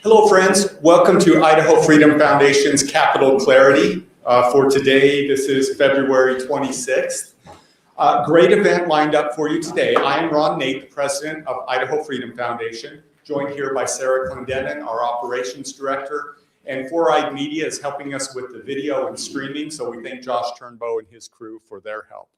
Hello, friends. Welcome to Idaho Freedom Foundation's Capital Clarity. For today, this is February 26th. Great event lined up for you today. I am Ron Nate, the president of Idaho Freedom Foundation, joined here by Sarah Clendenin, our operations director, and Four Eyed Media is helping us with the video and streaming, so we thank Josh Turnbow and his crew for their help.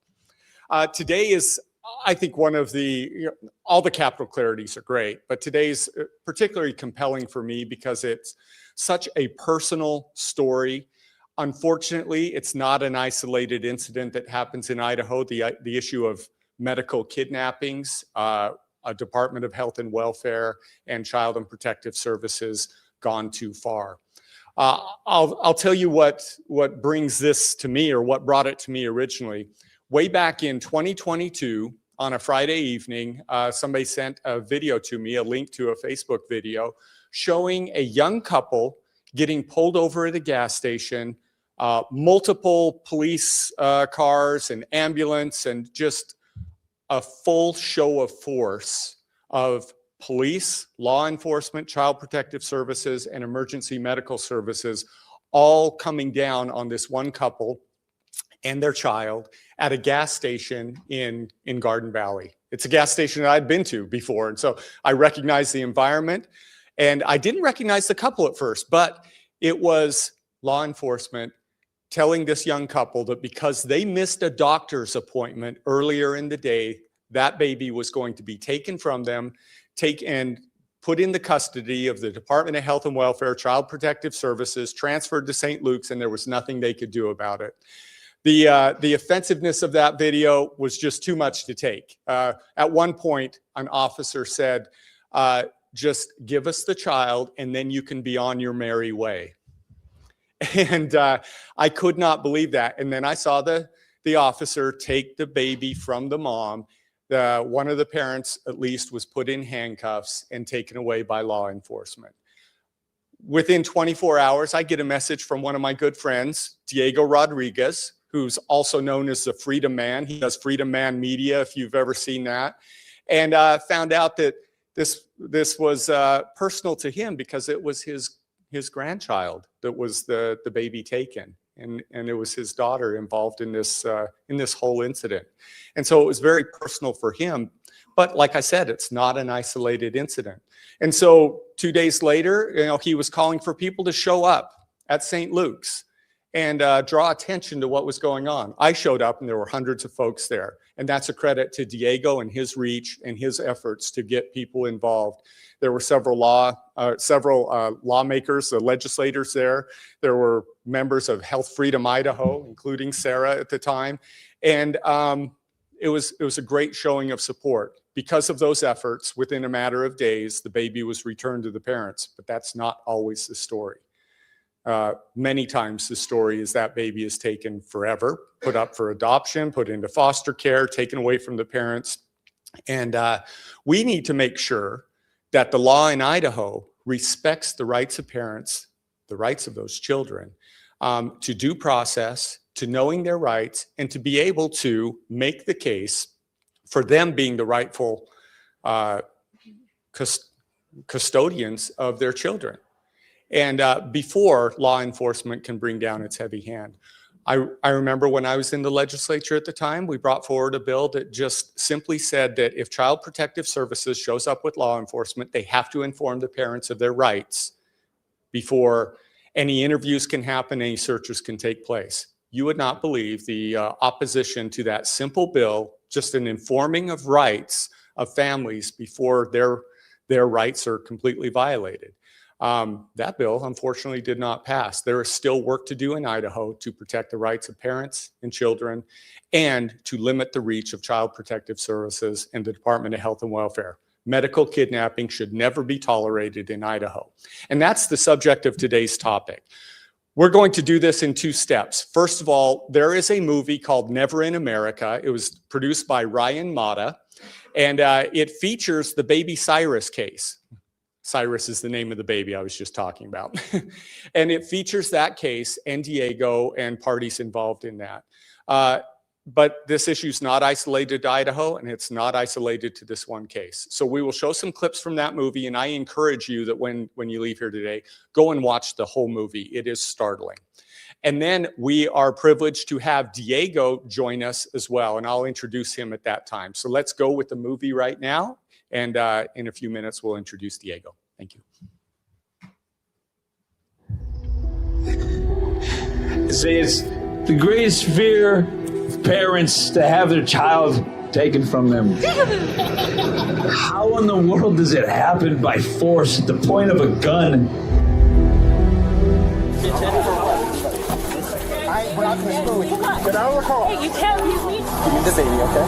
Today is, I think, one of the, all the Capital Clarities are great, but today's particularly compelling for me because it's such a personal story. Unfortunately, it's not an isolated incident that happens in Idaho. The issue of medical kidnappings, a Department of Health and Welfare and Child and Protective Services gone too far. I'll tell you what brings this to me, or what brought it to me originally. Way back in 2022, on a Friday evening, somebody sent a video to me, a link to a Facebook video, showing a young couple getting pulled over at a gas station, multiple police cars and ambulance, and just a full show of force of police, law enforcement, child protective services, and emergency medical services all coming down on this one couple and their child at a gas station in Garden Valley. It's a gas station that I'd been to before, and so I recognized the environment. And I didn't recognize the couple at first, but it was law enforcement telling this young couple that because they missed a doctor's appointment earlier in the day, that baby was going to be taken from them, and put in the custody of the Department of Health and Welfare, Child Protective Services, transferred to St. Luke's, and there was nothing they could do about it. The offensiveness of that video was just too much to take. At one point, an officer said, just give us the child and then you can be on your merry way. And I could not believe that. And then I saw the officer take the baby from the mom. One of the parents, at least, was put in handcuffs and taken away by law enforcement. Within 24 hours, I get a message from one of my good friends, Diego Rodriguez, who's also known as the Freedom Man. He does Freedom Man Media, if you've ever seen that. And found out that this was personal to him because it was his grandchild that was the baby taken. And it was his daughter involved in this whole incident. And so it was very personal for him. But like I said, it's not an isolated incident. And so 2 days later, he was calling for people to show up at St. Luke's and draw attention to what was going on. I showed up and there were hundreds of folks there. And that's a credit to Diego and his reach and his efforts to get people involved. There were several lawmakers, the legislators there. There were members of Health Freedom Idaho, including Sarah at the time. And it was a great showing of support. Because of those efforts, within a matter of days, the baby was returned to the parents. But that's not always the story. Many times the story is that baby is taken forever, put up for adoption, put into foster care, taken away from the parents. And we need to make sure that the law in Idaho respects the rights of parents, the rights of those children, to due process, to knowing their rights, and to be able to make the case for them being the rightful custodians of their children. And before law enforcement can bring down its heavy hand. I remember when I was in the legislature at the time, we brought forward a bill that just simply said that if Child Protective Services shows up with law enforcement, they have to inform the parents of their rights before any interviews can happen, any searches can take place. You would not believe the opposition to that simple bill, just an informing of rights of families before their rights are completely violated. That bill, unfortunately, did not pass. There is still work to do in Idaho to protect the rights of parents and children and to limit the reach of Child Protective Services and the Department of Health and Welfare. Medical kidnapping should never be tolerated in Idaho. And that's the subject of today's topic. We're going to do this in two steps. First of all, there is a movie called Never in America. It was produced by Ryan Matta, and it features the Baby Cyrus case. Cyrus is the name of the baby I was just talking about. And it features that case and Diego and parties involved in that. But this issue is not isolated to Idaho, and it's not isolated to this one case. So we will show some clips from that movie, and I encourage you that when you leave here today, go and watch the whole movie. It is startling. And then we are privileged to have Diego join us as well, and I'll introduce him at that time. So let's go with the movie right now, and in a few minutes, we'll introduce Diego. Thank you. Say it's the greatest fear of parents to have their child taken from them. How in the world does it happen by force at the point of a gun? Hey, you can't leave me. The baby, okay?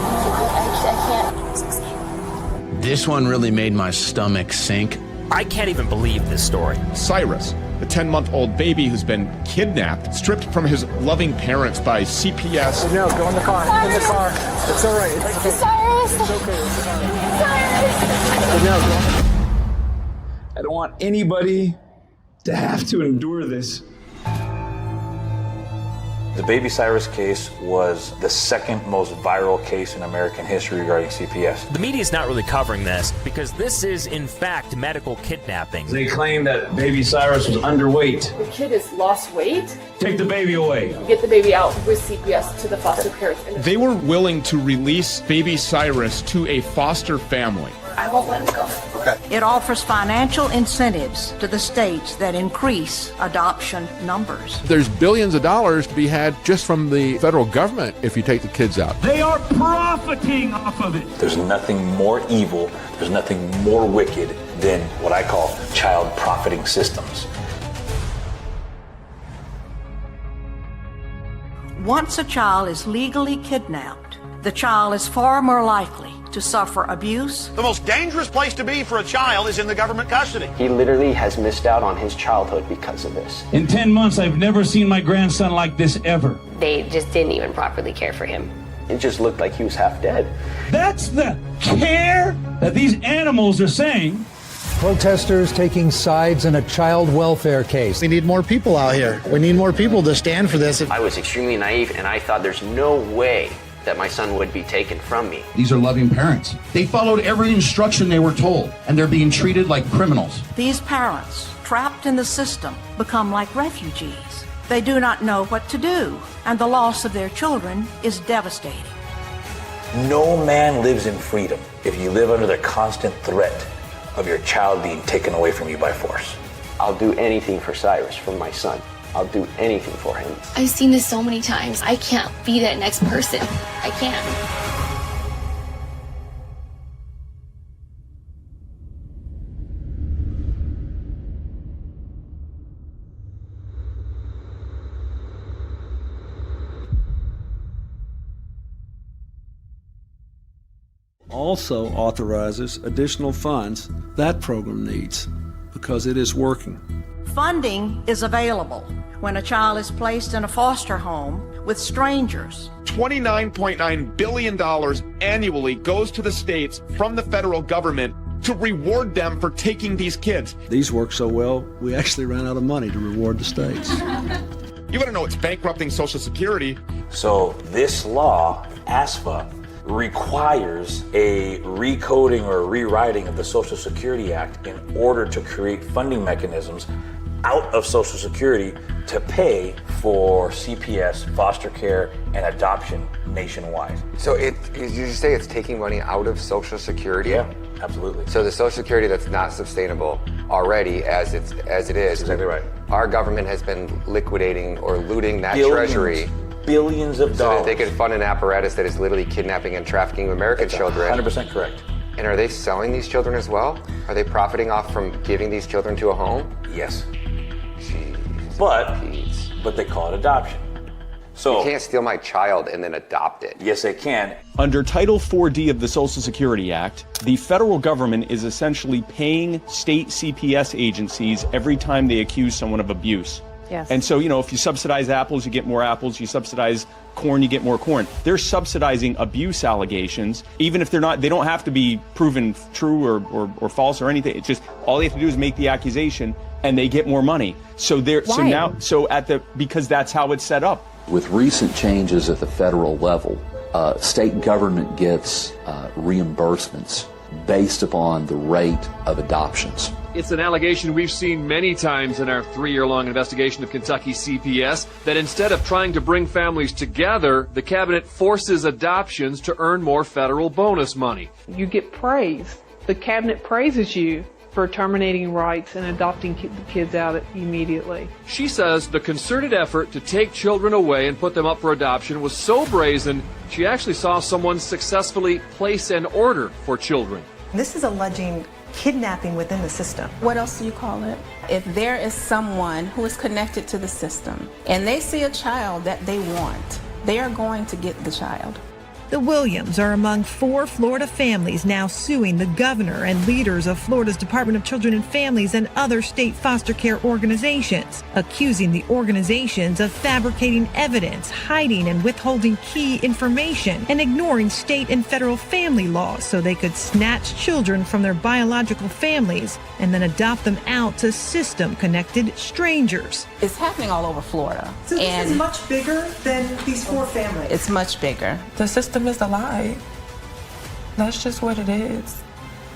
I can't. This one really made my stomach sink. I can't even believe this story. Cyrus, the 10-month-old baby who's been kidnapped, stripped from his loving parents by CPS. No, go in the car. Cyrus. In the car. It's all right. It's okay. Cyrus. It's okay. Cyrus. No, I don't want anybody to have to endure this. The Baby Cyrus case was the second most viral case in American history regarding CPS. The media is not really covering this because this is, in fact, medical kidnapping. They claim that Baby Cyrus was underweight. The kid has lost weight. Take the baby away. Get the baby out with CPS to the foster parents. They were willing to release Baby Cyrus to a foster family. I won't let him go. It offers financial incentives to the states that increase adoption numbers. There's billions of dollars to be had just from the federal government if you take the kids out. They are profiting off of it. There's nothing more evil, there's nothing more wicked than what I call child profiting systems. Once a child is legally kidnapped, the child is far more likely to suffer abuse. The most dangerous place to be for a child is in the government custody. He literally has missed out on his childhood because of this. In 10 months, I've never seen my grandson like this ever. They just didn't even properly care for him. It just looked like he was half dead. That's the care that these animals are saying. Protesters taking sides in a child welfare case. We need more people out here. We need more people to stand for this. I was extremely naive, and I thought there's no way that my son would be taken from me. These are loving parents. They followed every instruction they were told, and they're being treated like criminals. These parents, trapped in the system, become like refugees. They do not know what to do, and the loss of their children is devastating. No man lives in freedom if you live under the constant threat of your child being taken away from you by force. I'll do anything for Cyrus, for my son. I'll do anything for him. I've seen this so many times. I can't be that next person. I can't. Also authorizes additional funds that program needs because it is working. Funding is available when a child is placed in a foster home with strangers. $29.9 billion annually goes to the states from the federal government to reward them for taking these kids. These work so well, we actually ran out of money to reward the states. You gotta know it's bankrupting Social Security. So this law, ASFA, requires a recoding or a rewriting of the Social Security Act in order to create funding mechanisms out of Social Security to pay for CPS, foster care, and adoption nationwide. So you say it's taking money out of Social Security? Yeah, absolutely. So the Social Security that's not sustainable already as it is. Exactly right. Our government has been liquidating or looting that treasury. Billions of dollars. So that they can fund an apparatus that is literally kidnapping and trafficking American children. 100% correct. And are they selling these children as well? Are they profiting off from giving these children to a home? Yes. Jeez. But they call it adoption. So you can't steal my child and then adopt it. Yes, they can. Under Title 4D of the Social Security Act, the federal government is essentially paying state CPS agencies every time they accuse someone of abuse. Yes. And so, if you subsidize apples, you get more apples. You subsidize corn, you get more corn. They're subsidizing abuse allegations, even if they don't have to be proven true or false or anything. It's just all they have to do is make the accusation, and they get more money. So because that's how it's set up. With recent changes at the federal level, state government gets reimbursements based upon the rate of adoptions. It's an allegation we've seen many times in our 3-year-long investigation of Kentucky CPS, that instead of trying to bring families together, the cabinet forces adoptions to earn more federal bonus money. You get praise. The cabinet praises you for terminating rights and adopting the kids out immediately. She says the concerted effort to take children away and put them up for adoption was so brazen, she actually saw someone successfully place an order for children. This is alleging kidnapping within the system. What else do you call it? If there is someone who is connected to the system and they see a child that they want, they are going to get the child. The Williams are among 4 Florida families now suing the governor and leaders of Florida's Department of Children and Families and other state foster care organizations, accusing the organizations of fabricating evidence, hiding and withholding key information, and ignoring state and federal family laws so they could snatch children from their biological families and then adopt them out to system-connected strangers. It's happening all over Florida. So this is much bigger than these 4 families? It's much bigger. The system is a lie. That's just what it is.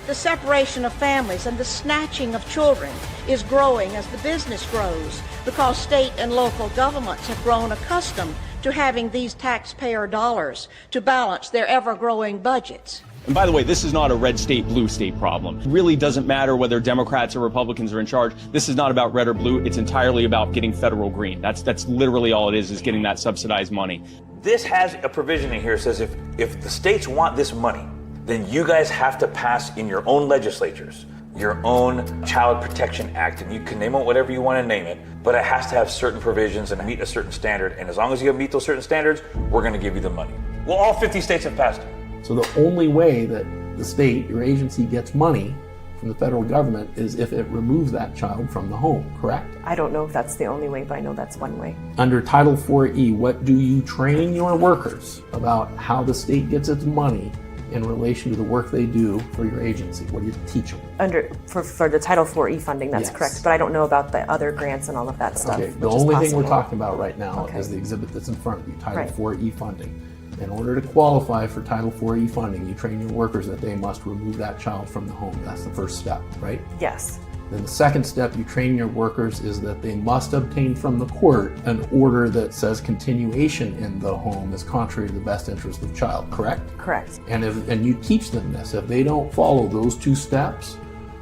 The separation of families and the snatching of children is growing as the business grows because state and local governments have grown accustomed to having these taxpayer dollars to balance their ever-growing budgets. And by the way, this is not a red state, blue state problem. It really doesn't matter whether Democrats or Republicans are in charge. This is not about red or blue. It's entirely about getting federal green. That's literally all it is getting that subsidized money. This has a provision in here that says if the states want this money, then you guys have to pass in your own legislatures your own Child Protection Act, and you can name it whatever you want to name it, but it has to have certain provisions and meet a certain standard, and as long as you meet those certain standards, we're going to give you the money. Well, all 50 states have passed it. So the only way that the state, your agency, gets money from the federal government is if it removes that child from the home, correct? I don't know if that's the only way, but I know that's one way. Under Title 4E, what do you train your workers about how the state gets its money in relation to the work they do for your agency? What do you teach them? For the Title 4E funding, that's Yes. correct, but I don't know about the other grants and all of that stuff. Okay, the only thing we're talking about right now is the exhibit that's in front of you, Title 4E funding. In order to qualify for Title 4E funding, you train your workers that they must remove that child from the home. That's the first step, right? Yes. Then the second step you train your workers is that they must obtain from the court an order that says continuation in the home is contrary to the best interest of the child, correct? Correct. And you teach them this. If they don't follow those 2 steps,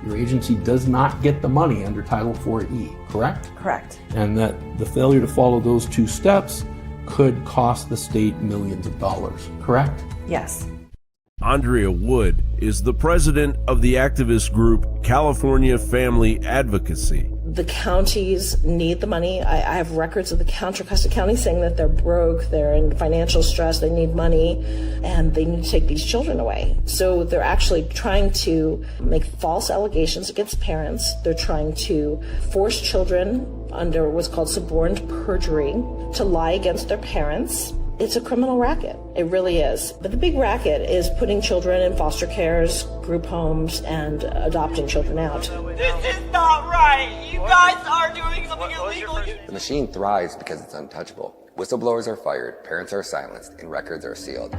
your agency does not get the money under Title 4E, correct? Correct. And that the failure to follow those 2 steps could cost the state millions of dollars, correct? Yes. Andrea Wood is the president of the activist group California Family Advocacy. The counties need the money. I have records of the Contra County saying that they're broke, they're in financial stress, they need money, and they need to take these children away. So they're actually trying to make false allegations against parents. They're trying to force children under what's called suborned perjury to lie against their parents. It's a criminal racket. It really is. But the big racket is putting children in foster cares, group homes, and adopting children out. This is not right. You guys are doing something illegal. The machine thrives because it's untouchable. Whistleblowers are fired, parents are silenced, and records are sealed.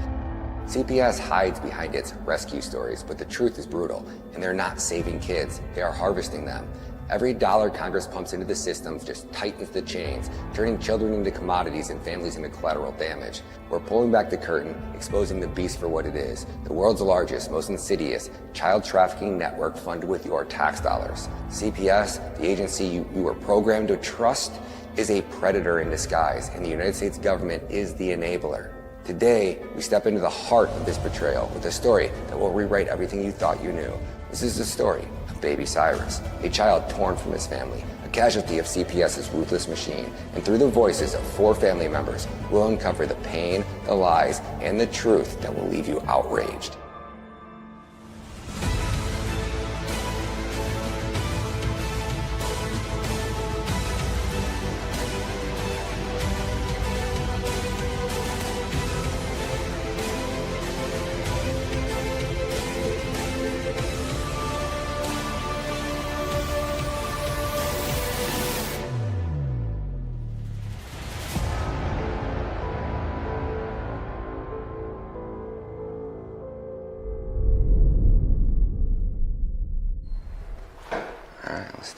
CPS hides behind its rescue stories, but the truth is brutal, and they're not saving kids. They are harvesting them. Every dollar Congress pumps into the system just tightens the chains, turning children into commodities and families into collateral damage. We're pulling back the curtain, exposing the beast for what it is, the world's largest, most insidious child trafficking network funded with your tax dollars. CPS, the agency you were programmed to trust, is a predator in disguise, and the United States government is the enabler. Today, we step into the heart of this betrayal with a story that will rewrite everything you thought you knew. This is the story of Baby Cyrus, a child torn from his family, a casualty of CPS's ruthless machine, and through the voices of 4 family members, we'll uncover the pain, the lies, and the truth that will leave you outraged.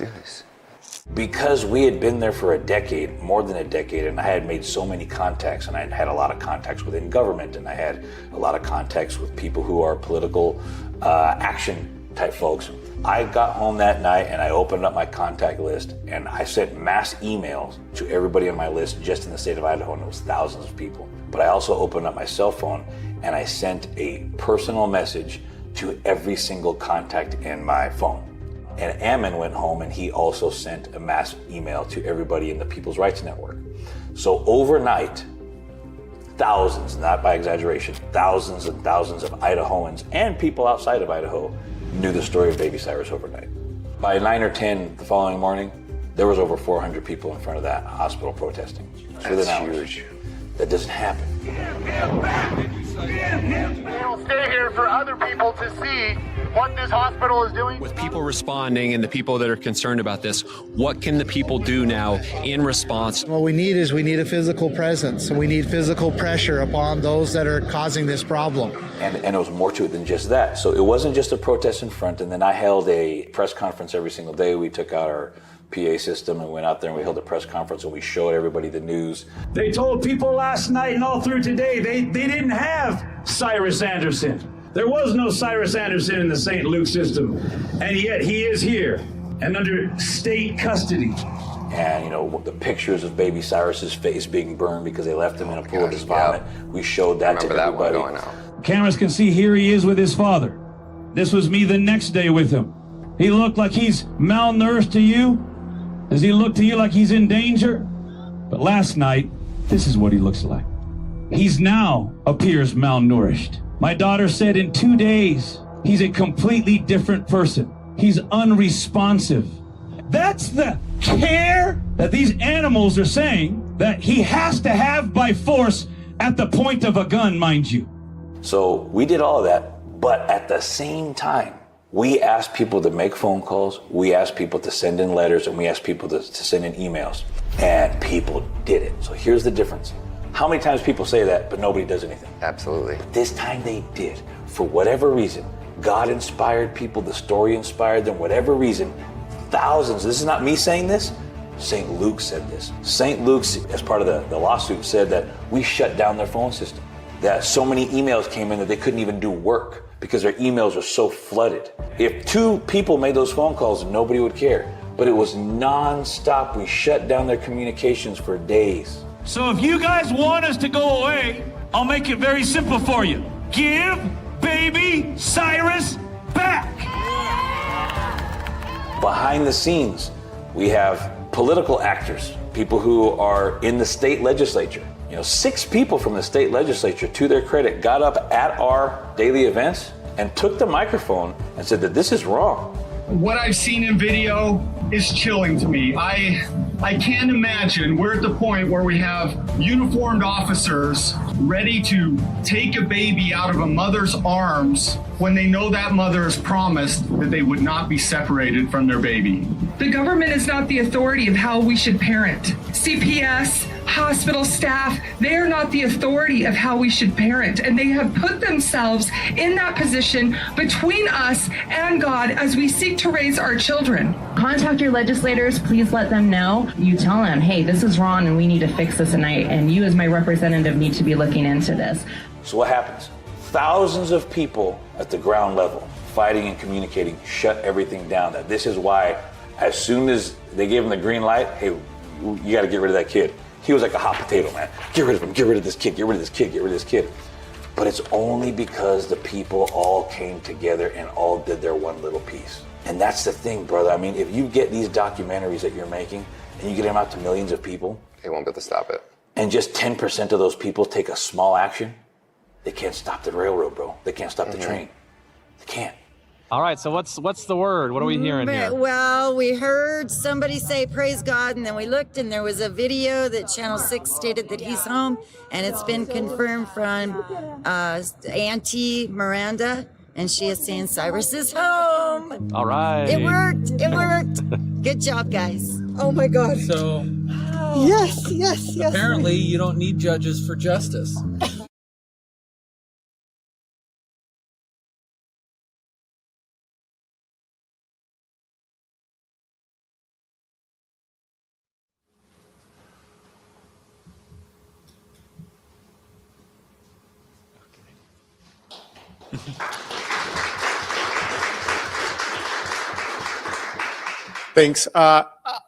Let's do this. Because we had been there for a decade, more than a decade, and I had made so many contacts, and I had a lot of contacts within government, and I had a lot of contacts with people who are political action type folks. I got home that night and I opened up my contact list and I sent mass emails to everybody on my list just in the state of Idaho, and it was thousands of people. But I also opened up my cell phone and I sent a personal message to every single contact in my phone. And Ammon went home and he also sent a mass email to everybody in the People's Rights Network. So overnight, thousands, not by exaggeration, thousands and thousands of Idahoans and people outside of Idaho knew the story of Baby Cyrus overnight. By 9 or 10 the following morning, there was over 400 people in front of that hospital protesting. That's huge. That doesn't happen. We'll stay here for other people to see what this hospital is doing. With people responding and the people that are concerned about this, what can the people do now in response? What we need is a physical presence. We need physical pressure upon those that are causing this problem. And it was more to it than just that. So it wasn't just a protest in front, and then I held a press conference every single day. We took out our PA system and went out there and we held a press conference and we showed everybody the news. They told people last night and all through today they didn't have Cyrus Anderson. There was no Cyrus Anderson in the St. Luke system, and yet he is here and under state custody. And, you know, the pictures of Baby Cyrus's face being burned because they left him in a pool of his vomit. We showed that to everybody. Cameras can see here he is with his father. This was me the next day with him. He looked like he's malnourished to you. Does he look to you like he's in danger? But last night, this is what he looks like. He's now appears malnourished. My daughter said in 2 days, he's a completely different person. He's unresponsive. That's the care that these animals are saying that he has to have by force at the point of a gun, mind you. So we did all of that, but at the same time, we asked people to make phone calls, we asked people to send in letters, and we asked people to send in emails. And people did it. So here's the difference. How many times people say that, but nobody does anything? Absolutely. But this time they did. For whatever reason, God inspired people, the story inspired them, whatever reason, thousands, this is not me saying this, St. Luke said this. St. Luke's, as part of the lawsuit, said that we shut down their phone system. That so many emails came in that they couldn't even do work because their emails are so flooded. If 2 people made those phone calls, nobody would care. But it was non-stop. We shut down their communications for days. So if you guys want us to go away, I'll make it very simple for you. Give Baby Cyrus back! Behind the scenes, we have political actors, people who are in the state legislature. You know, 6 people from the state legislature, to their credit, got up at our daily events and took the microphone and said that this is wrong. What I've seen in video is chilling to me. I can't imagine we're at the point where we have uniformed officers ready to take a baby out of a mother's arms when they know that mother has promised that they would not be separated from their baby. The government is not the authority of how we should parent. CPS, hospital staff, they are not the authority of how we should parent, and they have put themselves in that position between us and God as we seek to raise our children. Contact your legislators, please let them know. You tell them, hey, this is wrong and we need to fix this tonight, and you as my representative need to be looking into this. So what happens? Thousands of people at the ground level fighting and communicating shut everything down. That this is why as soon as they gave him the green light, hey, you got to get rid of that kid. He was like a hot potato, man. Get rid of him, get rid of this kid, get rid of this kid, get rid of this kid. But it's only because the people all came together and all did their one little piece. And that's the thing, brother. I mean, if you get these documentaries that you're making and you get them out to millions of people, they won't be able to stop it. And just 10% of those people take a small action, they can't stop the railroad, bro. They can't stop the train. They can't. All right, so what's the word? What are we hearing here? Well, we heard somebody say praise God, and then we looked, and there was a video that Channel 6 stated that he's home, and it's been confirmed from Auntie Miranda, and she is saying Cyrus is home. All right. It worked. It worked. Good job, guys. Oh my God. So, yes. Apparently, you don't need judges for justice. Thanks.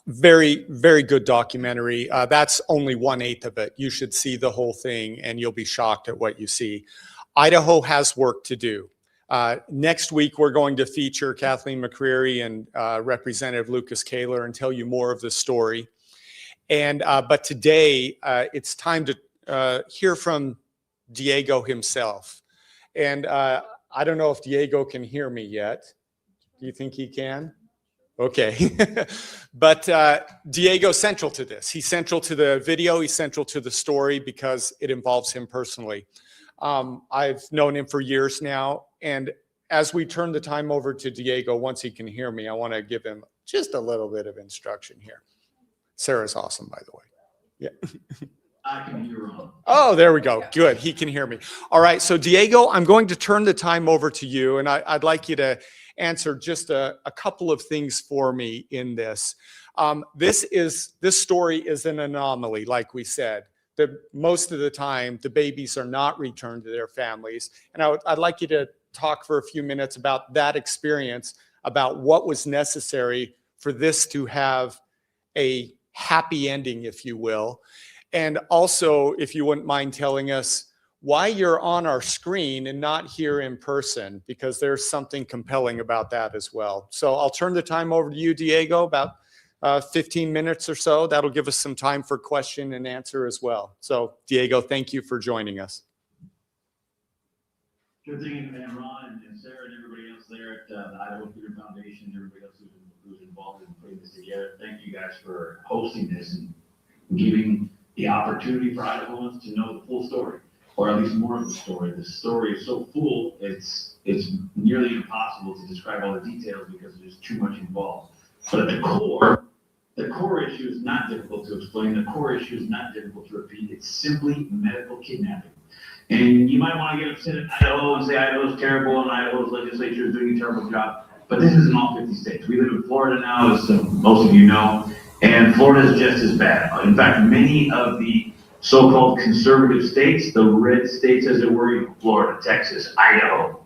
Very, very good documentary. That's only 1/8 of it. You should see the whole thing and you'll be shocked at what you see. Idaho has work to do. Next week, we're going to feature Kathleen McCreary and Representative Lucas Kaler and tell you more of the story. But today, it's time to hear from Diego himself. And I don't know if Diego can hear me yet. Do you think he can? Okay. But Diego's central to this. He's central to the video. He's central to the story because it involves him personally. I've known him for years now. And as we turn the time over to Diego, once he can hear me, I want to give him just a little bit of instruction here. Sarah's awesome, by the way. Yeah. I can hear him. Oh, there we go. Good. He can hear me. All right. So Diego, I'm going to turn the time over to you. And I'd like you to answer just a couple of things for me in this. This story is an anomaly, like we said. Most of the time, the babies are not returned to their families. And I'd like you to talk for a few minutes about that experience, about what was necessary for this to have a happy ending, if you will. And also, if you wouldn't mind telling us why you're on our screen and not here in person, because there's something compelling about that as well. So I'll turn the time over to you, Diego, about 15 minutes or so. That'll give us some time for question and answer as well. So Diego, thank you for joining us. Good thing, and Ron and Sarah and everybody else there at the Idaho Freedom Foundation, and everybody else who's involved in putting this together. Thank you guys for hosting this and giving the opportunity for Idahoans to know the full story, or at least more of the story. The story is so full, it's nearly impossible to describe all the details because there's too much involved. But at the core issue is not difficult to explain. The core issue is not difficult to repeat. It's simply medical kidnapping. And you might want to get upset at Idaho and say Idaho's terrible and Idaho's legislature is doing a terrible job. But this is in all 50 states. We live in Florida now, as most of you know, and Florida is just as bad. In fact, many of the so-called conservative states, the red states as it were, Florida, Texas, Idaho,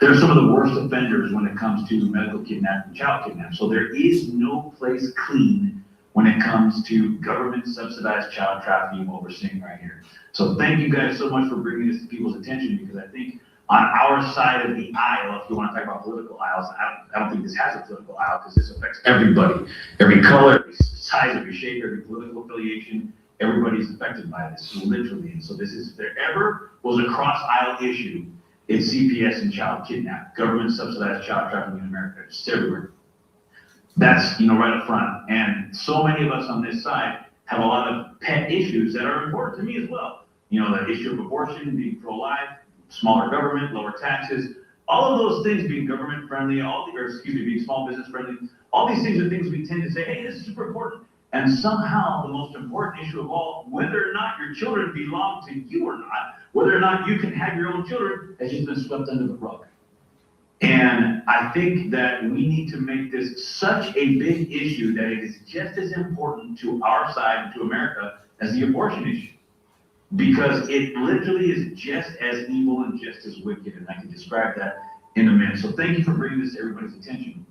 they're some of the worst offenders when it comes to medical kidnapping, child kidnapping. So there is no place clean when it comes to government subsidized child trafficking, what we're seeing right here. So thank you guys so much for bringing this to people's attention, because I think on our side of the aisle, if you want to talk about political aisles, I don't think this has a political aisle because this affects everybody. Every color, every size, every shape, every political affiliation, everybody's affected by this, literally. And so this is, if there ever was a cross-aisle issue, it's CPS and child kidnapping, government subsidized child trafficking in America, just everywhere. That's, right up front. And so many of us on this side have a lot of pet issues that are important to me as well. The issue of abortion, being pro-life, smaller government, lower taxes, all of those things being government friendly, being small business friendly, all these things are things we tend to say, hey, this is super important. And somehow the most important issue of all, whether or not your children belong to you or not, whether or not you can have your own children, has just been swept under the rug. And I think that we need to make this such a big issue that it is just as important to our side and to America as the abortion issue. Because it literally is just as evil and just as wicked, and I can describe that in a minute. So thank you for bringing this to everybody's attention.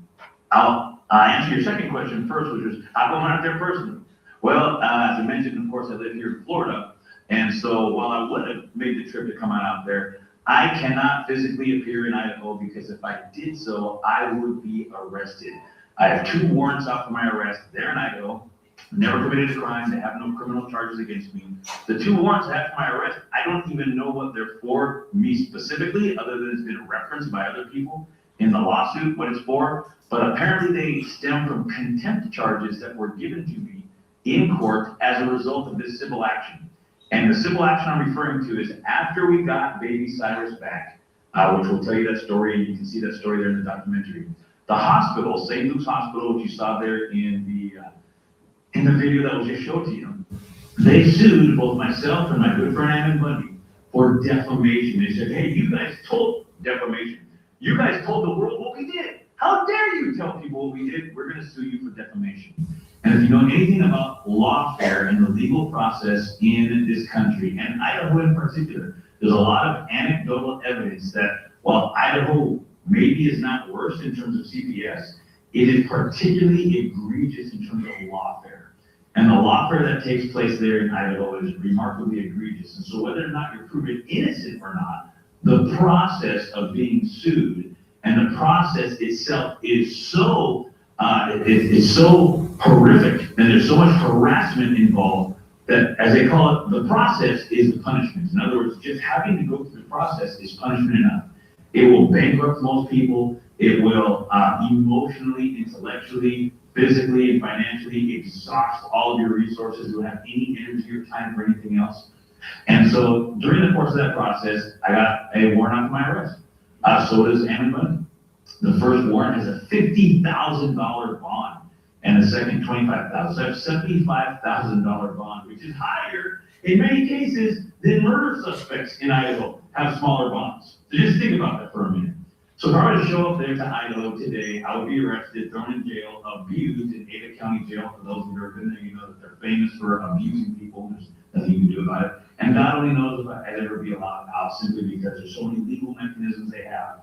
I'll answer your second question first, which is, how come I'm not there personally? Well, as I mentioned, of course, I live here in Florida, and so while I would have made the trip to come out there, I cannot physically appear in Idaho because if I did so, I would be arrested. I have 2 warrants out for my arrest. They're in Idaho. Never committed a crime. They have no criminal charges against me. The 2 warrants I have for my arrest, I don't even know what they're for me specifically, other than it's been referenced by other people in the lawsuit, what it's for. But apparently they stem from contempt charges that were given to me in court as a result of this civil action. And the civil action I'm referring to is after we got Baby Cyrus back, which will tell you that story, and you can see that story there in the documentary. The hospital, St. Luke's Hospital, which you saw there in the video that was just showed to you, they sued both myself and my good friend Ammon Bundy for defamation. They said, hey, you guys told defamation. You guys told the world what we did. How dare you tell people what we did? We're going to sue you for defamation. And if you know anything about lawfare and the legal process in this country, and Idaho in particular, there's a lot of anecdotal evidence that while Idaho maybe is not worse in terms of CPS, it is particularly egregious in terms of lawfare. And the lawfare that takes place there in Idaho is remarkably egregious. And so whether or not you're proven innocent or not, the process of being sued and the process itself is so it's so horrific, and there's so much harassment involved that, as they call it, the process is the punishment. In other words, just having to go through the process is punishment enough. It will bankrupt most people. It will emotionally, intellectually, physically, and financially exhaust all of your resources. You don't have any energy or time for anything else. And so during the course of that process, I got a warrant out for my arrest. So does Ammon Bundy. The first warrant has a $50,000 bond, and the second $25,000. So I have $75,000 bond, which is higher in many cases than murder suspects in Idaho have smaller bonds. So just think about that for a minute. So if I were to show up there to Idaho today, I would be arrested, thrown in jail, abused in Ada County Jail. For those who have been there, you know that they're famous for abusing people. There's nothing you can do about it. And God only knows if I'd ever be allowed out, simply because there's so many legal mechanisms they have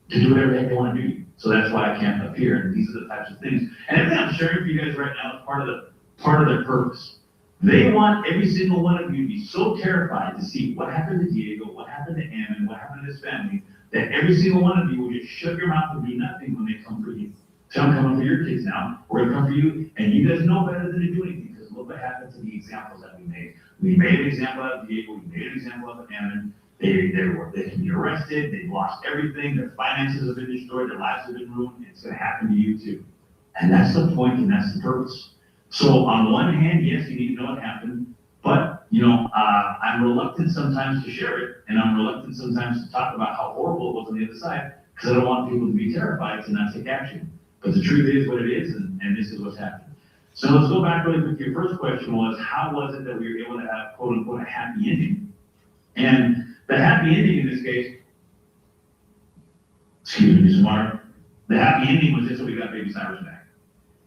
to do whatever they want to do. So that's why I can't appear. And these are the types of things. And everything I'm sharing for you guys right now is part of their purpose. They want every single one of you to be so terrified to see what happened to Diego, what happened to Ammon, what happened to his family, that every single one of you will just shut your mouth and do nothing when they come for you. So I'm coming for your kids now. We're going to come for you. And you guys know better than to do anything, because look what happened to the examples that we made. We made an example out of Diego. We made an example out of Ammon. They can be arrested. They've lost everything. Their finances have been destroyed. Their lives have been ruined. It's going to happen to you too. And that's the point, and that's the purpose. So on one hand, yes, you need to know what happened, but I'm reluctant sometimes to share it, and I'm reluctant sometimes to talk about how horrible it was on the other side, because I don't want people to be terrified to not take action. But the truth is what it is, and this is what's happened. So let's go back really quick. Your first question was, how was it that we were able to have, quote unquote, a happy ending? And the happy ending in this case, excuse me, Mr. Mark, the happy ending was just that we got Baby Cyrus back.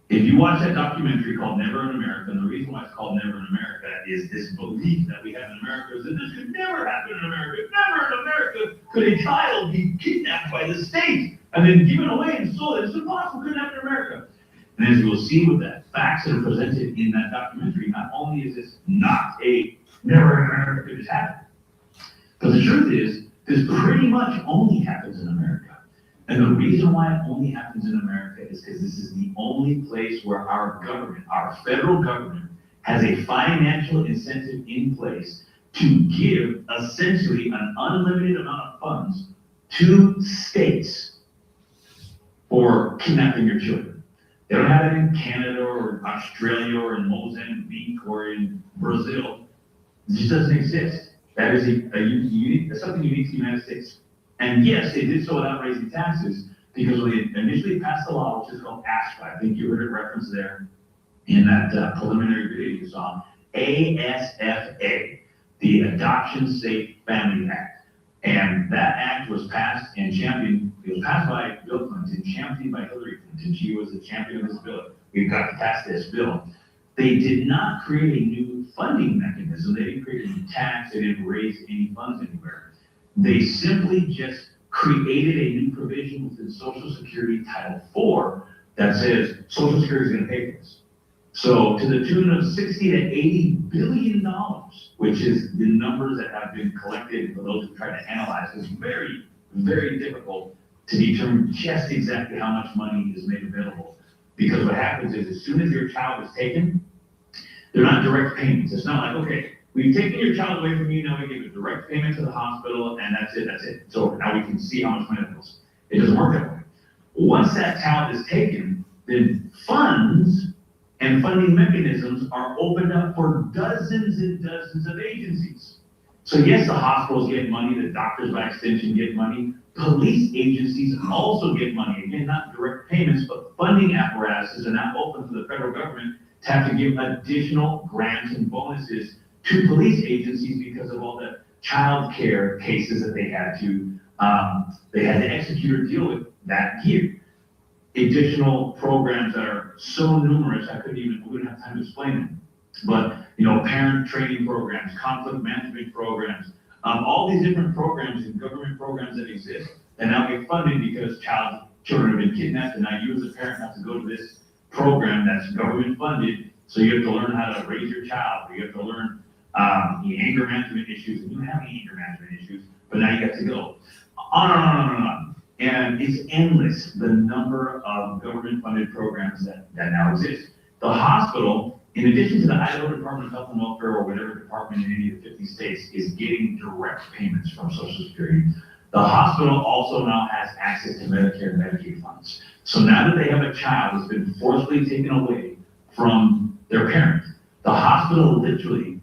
If you watch that documentary called Never in America, and the reason why it's called Never in America is this belief that we have in America is that this could never happen in America. Never in America could a child be kidnapped by the state and then given away and sold. It's impossible. It couldn't happen in America. And as you'll see with the facts that are presented in that documentary, not only is this not a never in America could this happen, but the truth is, this pretty much only happens in America. And the reason why it only happens in America is because this is the only place where our government, our federal government, has a financial incentive in place to give essentially an unlimited amount of funds to states for kidnapping your children. They don't have it in Canada or Australia or in Mozambique or in Brazil. It just doesn't exist. That is something unique to the United States. And yes, they did so without raising taxes, because when they initially passed the law, which is called ASFA, I think you heard it referenced there in that preliminary video you saw, ASFA, the Adoption Safe Family Act. And that act was passed and championed, it was passed by Bill Clinton, championed by Hillary Clinton. She was the champion of this bill. We've got to pass this bill. They did not create a new funding mechanism. They didn't create a new tax. They didn't raise any funds anywhere. They simply just created a new provision within Social Security Title IV that says Social Security is going to pay for this. So to the tune of $60 to $80 billion, which is the numbers that have been collected for those who try to analyze. It's very, very difficult to determine just exactly how much money is made available. Because what happens is, as soon as your child is taken, they're not direct payments. It's not like, okay, we've taken your child away from you, now we give a direct payment to the hospital, and that's it. It's over. Now we can see how much money it goes. It doesn't work that way. Once that child is taken, then funds and funding mechanisms are opened up for dozens and dozens of agencies. So yes, the hospitals get money, the doctors by extension get money, police agencies also get money. Again, not direct payments, but funding apparatuses are now open for the federal government to have to give additional grants and bonuses to police agencies because of all the child care cases that they had to execute or deal with that year. Additional programs that are so numerous, we wouldn't have time to explain them. But, parent training programs, conflict management programs, all these different programs and government programs that exist that now get funded because children have been kidnapped, and now you as a parent have to go to this program that's government funded. So you have to learn how to raise your child. You have to learn the anger management issues, and you have any anger management issues, but now you have to go on and on and on and on. And it's endless, the number of government funded programs that now exist. The hospital, in addition to the Idaho Department of Health and Welfare or whatever department in any of the 50 states, is getting direct payments from Social Security. The hospital also now has access to Medicare and Medicaid funds. So now that they have a child that's been forcibly taken away from their parent, the hospital literally,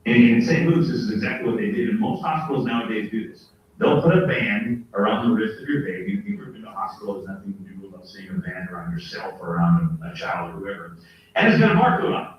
and in St. Luke's, this is exactly what they did, and most hospitals nowadays do this. They'll put a band around the wrist of your baby. If you've ever been to a hospital, there's nothing you can do about seeing a band around yourself or around a child or whoever. And it's got a barcode on it.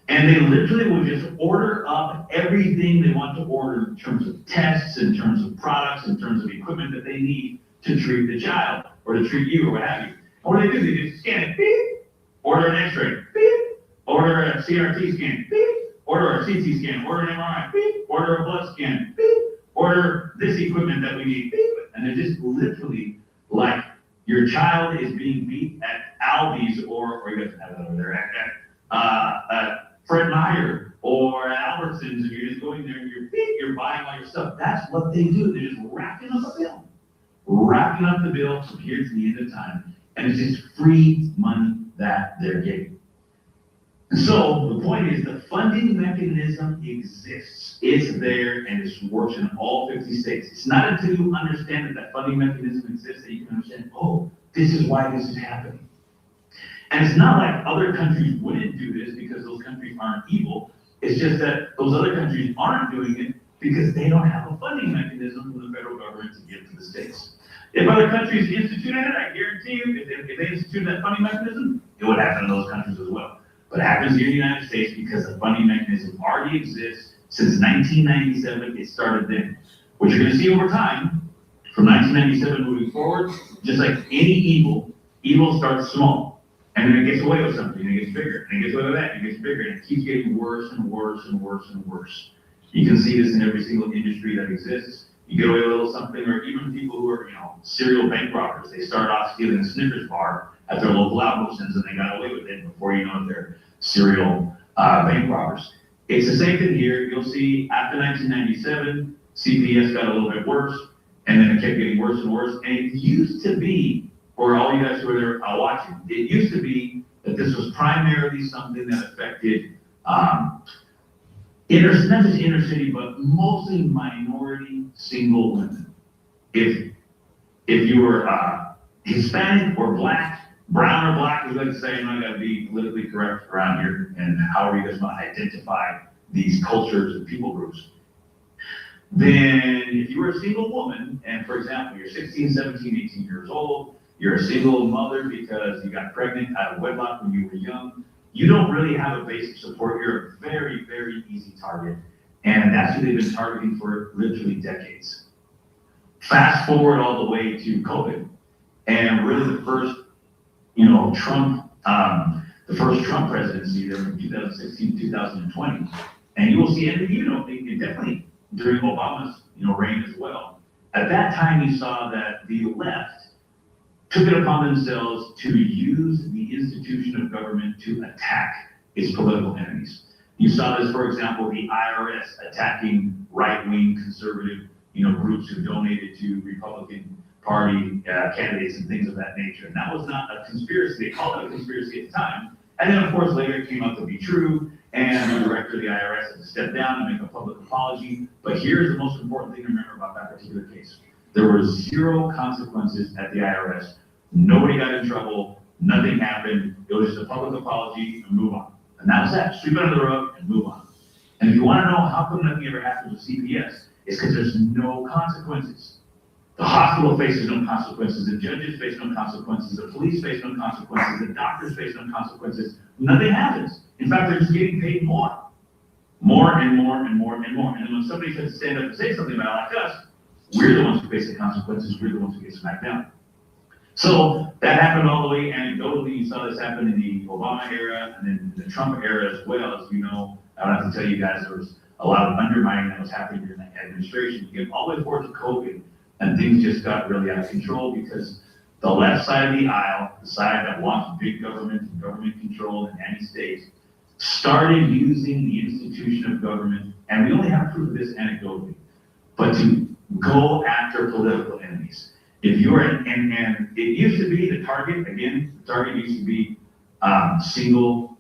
And they literally will just order up everything they want to order in terms of tests, in terms of products, in terms of equipment that they need to treat the child or to treat you or what have you. And what do? They just scan it, beep, order an x-ray, beep, order a CRT scan, beep, order a CT scan, order an MRI, beep, order a blood scan, beep, order this equipment that we need, beep. And they're just literally like your child is being beat at Aldi's or you guys have that over there, at Fred Meyer or at Albertsons, and you're just going there and you're buying all your stuff. That's what they do. They're just racking up the bill from here to the end of time. And it's just free money that they're getting. And so the point is the funding mechanism exists. It's there and it works in all 50 states. It's not until you understand that that funding mechanism exists that you can understand, oh, this is why this is happening. And it's not like other countries wouldn't do this because those countries aren't evil. It's just that those other countries aren't doing it because they don't have a funding mechanism from the federal government to give to the states. If other countries instituted it, I guarantee you, if they instituted that funding mechanism, it would happen in those countries as well. But it happens here in the United States because the funding mechanism already exists since 1997. It started then. What you're going to see over time, from 1997 moving forward, just like any evil starts small. And then it gets away with something, and it gets bigger, and it gets away with that, and it gets bigger, and it keeps getting worse and worse and worse and worse. You can see this in every single industry that exists. You get away with a little something, or even people who are, serial bank robbers. They start off stealing a Snickers bar at their local Albertsons, and they got away with it before you know they're serial bank robbers. It's the same thing here. You'll see after 1997, CPS got a little bit worse, and then it kept getting worse and worse. And it used to be, for all you guys who are there watching, it used to be that this was primarily something that affected not just inner city, but mostly minority single women. If you were Hispanic or black, brown or black, as we like to say, I'm not going to be politically correct around here, and however you guys want to identify these cultures and people groups. Then if you were a single woman, and for example, you're 16, 17, 18 years old, you're a single mother because you got pregnant out of wedlock when you were young, you don't really have a base of support. You're a very, very easy target. And that's who they've been targeting for literally decades. Fast forward all the way to COVID. And really the first, Trump presidency there from 2016 to 2020. And you will see, and definitely during Obama's, reign as well. At that time, you saw that the left took it upon themselves to use the institution of government to attack its political enemies. You saw this, for example, the IRS attacking right-wing conservative, groups who donated to Republican Party candidates and things of that nature. And that was not a conspiracy. They called it a conspiracy at the time. And then, of course, later it came out to be true, and the director of the IRS had to step down and make a public apology. But here's the most important thing to remember about that particular case. There were zero consequences at the IRS. Nobody got in trouble. Nothing happened. It was just a public apology and move on. And that was that. Sweep it under the rug and move on. And if you want to know how come nothing ever happens with CPS, it's because there's no consequences. The hospital faces no consequences. The judges face no consequences. The police face no consequences. The doctors face no consequences. Nothing happens. In fact, they're just getting paid more. More and more and more and more. And when somebody tries to stand up and say something about it, like us, we're the ones who face the consequences. We're the ones who get smacked down. So that happened all the way anecdotally. You saw this happen in the Obama era and then the Trump era as well. As you know, I don't have to tell you guys, there was a lot of undermining that was happening during that administration. You get all the way forward to COVID, and things just got really out of control because the left side of the aisle, the side that wants big government and government control and anti-state, started using the institution of government, and we only have proof of this anecdotally, but to go after political enemies. If you're, and it used to be the target, again, the target used to be single,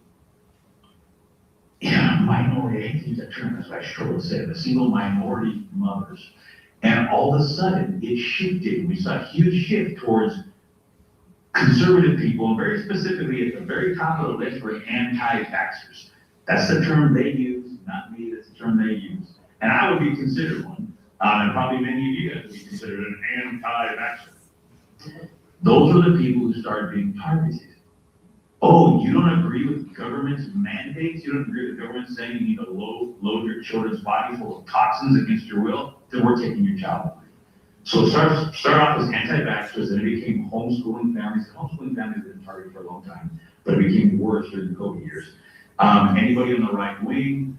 minority, I hate to use that term, that's why I struggle to say it, the single minority mothers. And all of a sudden, it shifted. We saw a huge shift towards conservative people, and very specifically at the very top of the list were anti-vaxxers. That's the term they use, not me, that's the term they use. And I would be considered one, and probably many of you guys would be considered an anti-vaxxer. Those are the people who started being targeted. Oh, you don't agree with government's mandates? You don't agree with the government saying you need to load your children's body full of toxins against your will? Then we're taking your child away. So it started off as anti-vaxxers, and it became homeschooling families. Homeschooling families have been targeted for a long time, but it became worse during the COVID years. Anybody on the right wing,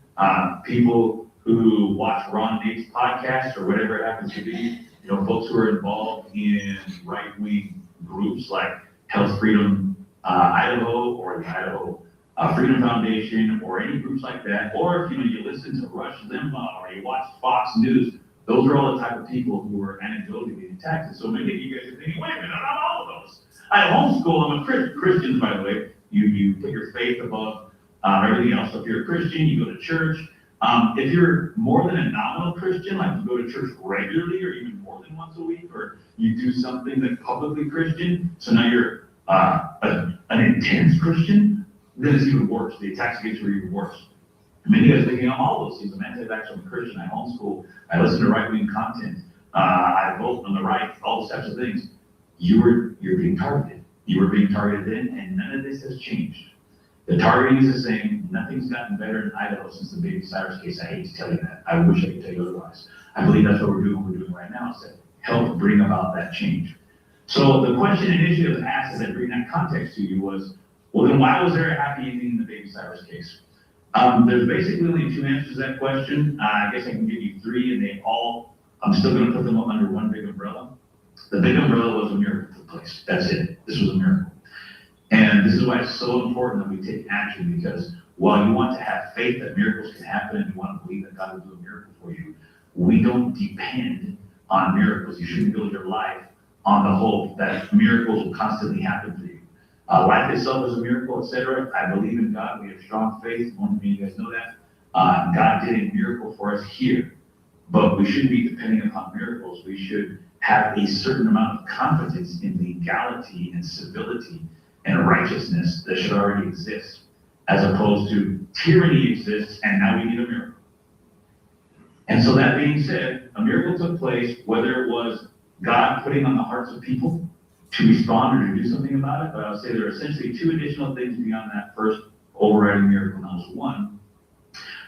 people who watch Ron Nate's podcast or whatever it happens to be, folks who are involved in right-wing groups like Health Freedom Idaho or the Idaho Freedom Foundation or any groups like that, or if you listen to Rush Limbaugh or you watch Fox News, those are all the type of people who are anecdotally being attacked. And so many of you guys are thinking, wait a minute, I'm not all of those. I homeschool, I'm a Christian, by the way. You put your faith above everything else. So if you're a Christian, you go to church. If you're more than a nominal Christian, like you go to church regularly or even more than once a week, or you do something that's publicly Christian, so now you're an intense Christian, then it's even worse. The attacks against you are even worse. Many of you guys thinking, I'm all those things. I'm anti-vaxxer, I'm a Christian, I homeschool, I listen to right-wing content, I vote on the right, all those types of things. You're being targeted. You were being targeted then, and none of this has changed. The targeting is the same. Nothing's gotten better in Idaho since the Baby Cyrus case. I hate to tell you that. I wish I could tell you otherwise. I believe that's what we're doing right now, is to help bring about that change. So the question initially was asked as I bring that context to you was, well, then why was there a happy ending in the Baby Cyrus case? There's basically only two answers to that question. I guess I can give you three, and I'm still going to put them up under one big umbrella. The big umbrella was a miracle took place. That's it. This was a miracle. And this is why it's so important that we take action, because while you want to have faith that miracles can happen and you want to believe that God will do a miracle for you, we don't depend on miracles. You shouldn't build your life on the hope that miracles will constantly happen for you. Life itself is a miracle, etc. I believe in God. We have strong faith. One of you guys know that. God did a miracle for us here, but we shouldn't be depending upon miracles. We should have a certain amount of confidence in legality and civility and righteousness that should already exist, as opposed to tyranny exists and now we need a miracle. And so that being said, a miracle took place, whether it was God putting on the hearts of people to respond or to do something about it, but I would say there are essentially two additional things beyond that first overriding miracle. Number one,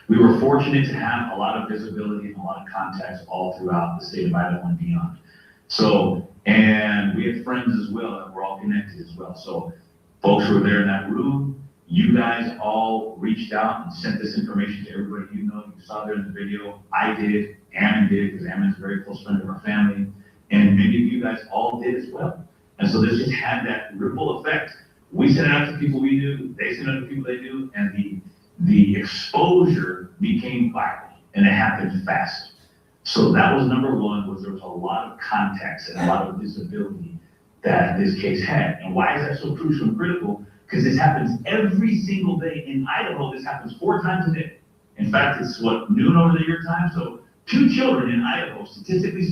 we were fortunate to have a lot of visibility and a lot of contacts all throughout the state of Idaho and beyond. So, and we had friends as well, and we're all connected as well. So folks who were there in that room, you guys all reached out and sent this information to everybody you saw there in the video. I did, Ammon did, because Ammon's a very close friend of our family, and many of you guys all did as well. And so this just had that ripple effect. We sent it out to people we knew, they sent it out to people they knew, and the exposure became viral, and it happened fast. So that was number one, was there was a lot of contacts and a lot of visibility that this case had. And why is that so crucial and critical? Because this happens every single day in Idaho. This happens 4 times a day. In fact, it's noon over the year time. So 2 children in Idaho, statistically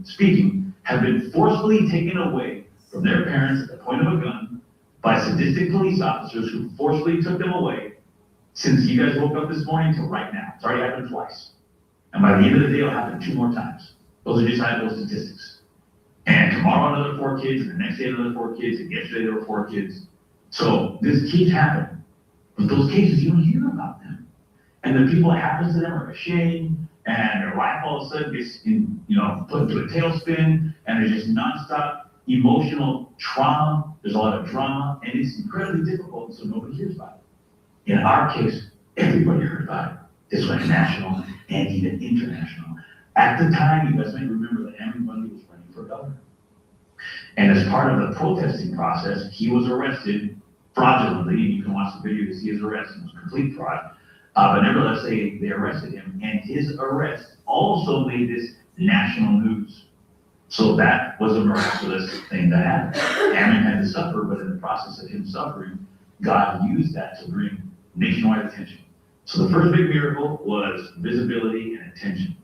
speaking, have been forcefully taken away from their parents at the point of a gun by sadistic police officers who forcefully took them away since you guys woke up this morning to right now. It's already happened twice. And by the end of the day, it'll happen 2 more times. Those are just Idaho statistics. And tomorrow another 4 kids, and the next day another 4 kids, and yesterday there were 4 kids. So this keeps happening. But those cases, you don't hear about them. And the people it happens to them are ashamed, and their life all of a sudden gets put into a tailspin, and there's just nonstop emotional trauma. There's a lot of drama, and it's incredibly difficult, so nobody hears about it. In our case, everybody heard about it. This went national, and even international. At the time, you guys may remember that Aaron Bundy was running for governor. And as part of the protesting process, he was arrested fraudulently. You can watch the video to see his arrest. It was complete fraud. But nevertheless, they arrested him. And his arrest also made this national news. So that was a miraculous thing that happened. Ammon had to suffer, but in the process of him suffering, God used that to bring nationwide attention. So the first big miracle was visibility and attention.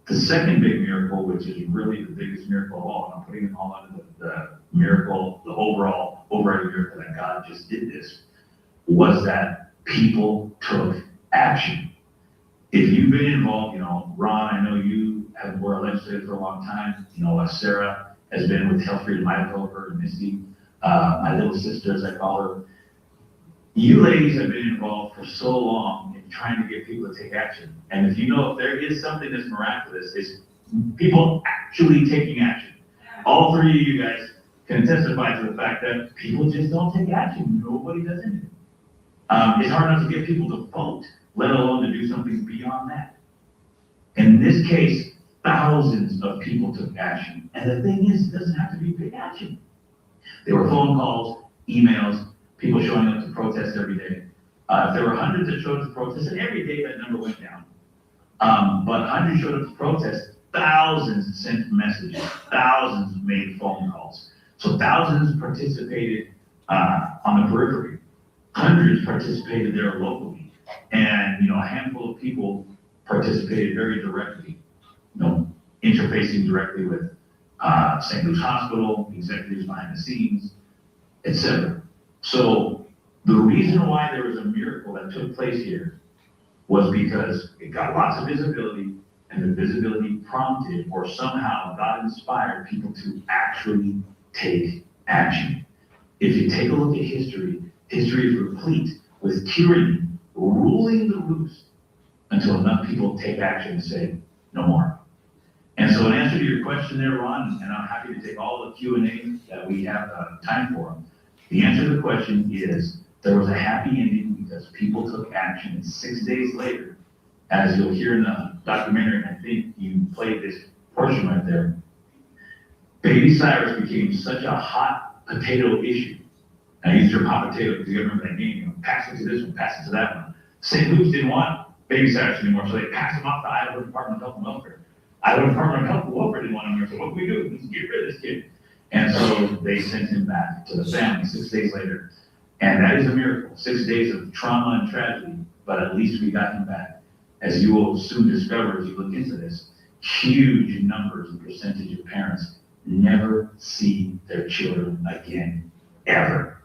The second big miracle, which is really the biggest miracle of all, and I'm putting it all under the miracle, the overall overriding miracle that God just did this, was that people took action. If you've been involved, Ron, I know you were a legislator for a long time. Sarah has been with Health Freedom Idaho, her and Misty, my little sister, as I call her. You ladies have been involved for so long in trying to get people to take action. And if there is something that's miraculous, it's people actually taking action. All three of you guys can testify to the fact that people just don't take action. Nobody does anything. It's hard enough to get people to vote, let alone to do something beyond that. In this case, thousands of people took action. And the thing is, it doesn't have to be big action. There were phone calls, emails, people showing up to protest every day. There were hundreds that showed up to protest, and every day that number went down. But hundreds showed up to protest, thousands sent messages, thousands made phone calls. So thousands participated on the periphery. Hundreds participated there locally. And, a handful of people participated very directly, interfacing directly with St. Luke's Hospital, executives behind the scenes, etc. So the reason why there was a miracle that took place here was because it got lots of visibility, and the visibility prompted, or somehow God inspired people to actually take action. If you take a look at history, history is replete with tyranny ruling the roost until enough people take action and say, no more. And so in answer to your question there, Ron, and I'm happy to take all the Q&A that we have time for, the answer to the question is there was a happy ending because people took action, and 6 days later, as you'll hear in the documentary, and I think you played this portion right there, Baby Cyrus became such a hot potato issue. I use your hot potato because you remember that game, pass it to this one, pass it to that one. St. Luke's didn't want Baby Cyrus anymore, so they passed him off to Idaho Department of Health and Welfare. Idaho Department of Health and Welfare didn't want him here, so what do we do? Let's get rid of this kid. And so they sent him back to the family 6 days later. And that is a miracle. 6 days of trauma and tragedy, but at least we got him back. As you will soon discover as you look into this, huge numbers and percentage of parents never see their children again, ever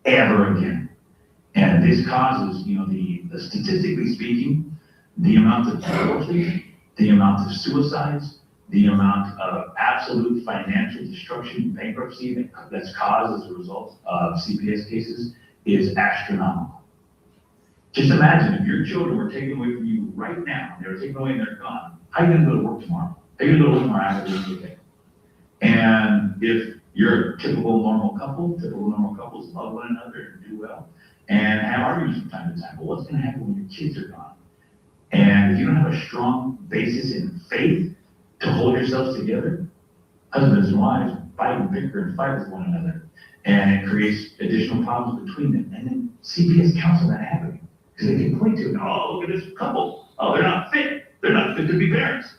again. And this causes, the statistically speaking, the amount of divorces, the amount of suicides, the amount of absolute financial destruction, bankruptcy that's caused as a result of CPS cases is astronomical. Just imagine if your children were taken away from you right now, they were taken away and they're gone, how are you going to go to work tomorrow? How are you going to go to work tomorrow after this weekend? And if you're a typical normal couples love one another and do well and have arguments from time to time, but what's going to happen when your kids are gone? And if you don't have a strong basis in faith to hold yourselves together, husbands and wives fight and bicker and fight with one another, and it creates additional problems between them. And then CPS counsel that happening because they can point to it. Oh, look at this couple. Oh, they're not fit. They're not fit to be parents.